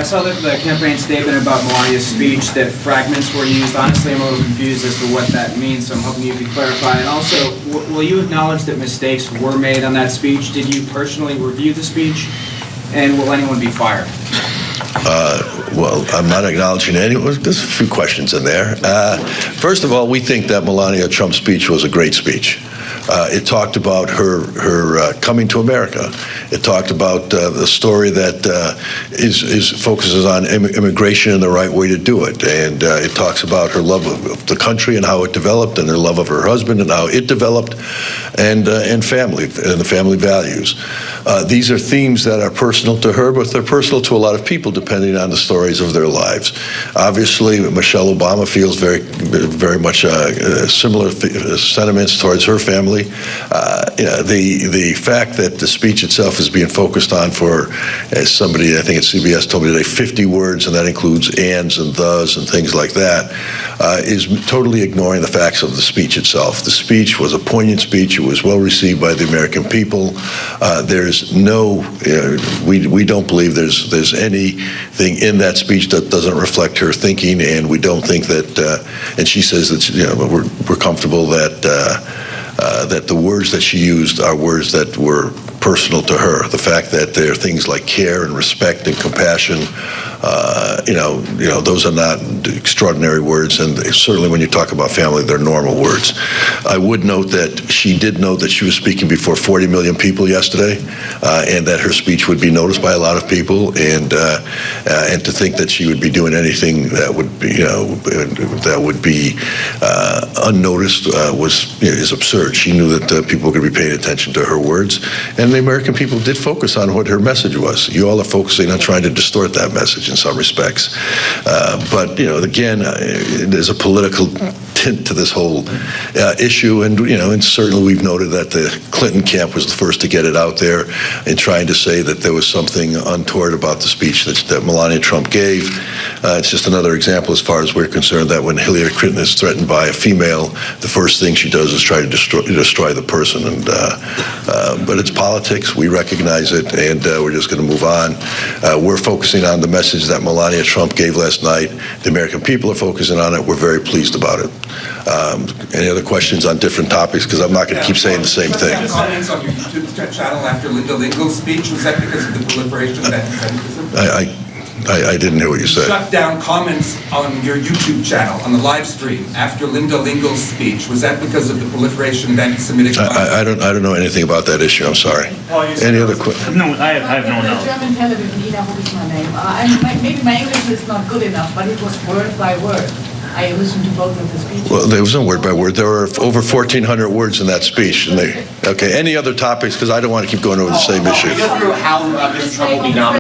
saw the campaign statement about Melania's speech that fragments were used. Honestly, I'm a little confused as to what that means, so I'm hoping you can clarify. And also, will you acknowledge that mistakes were made on that speech? Did you personally review the speech? And will anyone be fired? Well, I'm not acknowledging anyone. There's a few questions in there. First of all, we think that Melania Trump's speech was a great speech. It talked about her coming to America. It talked about the story that focuses on immigration and the right way to do it. And it talks about her love of the country and how it developed, and her love of her husband and how it developed, and family and the family values. These are themes that are personal to her, but they're personal to a lot of people, depending on the stories of their lives. Obviously, Michelle Obama feels very much similar sentiments towards her family. The fact that the speech itself is being focused on for, as somebody, I think at CBS told me today, 50 words, and that includes ands and thes and things like that, is totally ignoring the facts of the speech itself. The speech was a poignant speech. It was well received by the American people. There's no, we don't believe there's anything in that speech that doesn't reflect her thinking, and we don't think that, and she says that we're comfortable that that the words that she used are words that were personal to her. The fact that there are things like care and respect and compassion, those are not extraordinary words, and certainly when you talk about family, they're normal words. I would note that she did know that she was speaking before 40 million people yesterday, and that her speech would be noticed by a lot of people, and to think that she would be doing anything that would be unnoticed is absurd. She knew that people were going to be paying attention to her words, and the American people did focus on what her message was. You all are focusing on trying to distort that message in some respects. But again, there's a political tint to this whole issue, and certainly we've noted that the Clinton camp was the first to get it out there in trying to say that there was something untoward about the speech that Melania Trump gave. It's just another example, as far as we're concerned, that when Hillary Clinton is threatened by a female, the first thing she does is try to destroy the person. But it's politics. We recognize it, and we're just going to move on. We're focusing on the message that Melania Trump gave last night. The American people are focusing on it. We're very pleased about it. Any other questions on different topics? Because I'm not going to keep saying the same thing. Comments on your YouTube channel after Linda Lingle's speech, was that because of the proliferation of anti-Semitism? I didn't hear what you said. Shut down comments on your YouTube channel, on the live stream, after Linda Lingle's speech. Was that because of the proliferation of anti-Semitic comments? I don't know anything about that issue. I'm sorry. Any other questions? No, I have no knowledge. German television, Ina, what is my name? Maybe my English is not good enough, but it was word by word. I listened to both of the speeches. Well, there was no word by word. There were over 1,400 words in that speech. Okay, any other topics? Because I don't want to keep going over the same issue. How Mr. Trump will be nominated.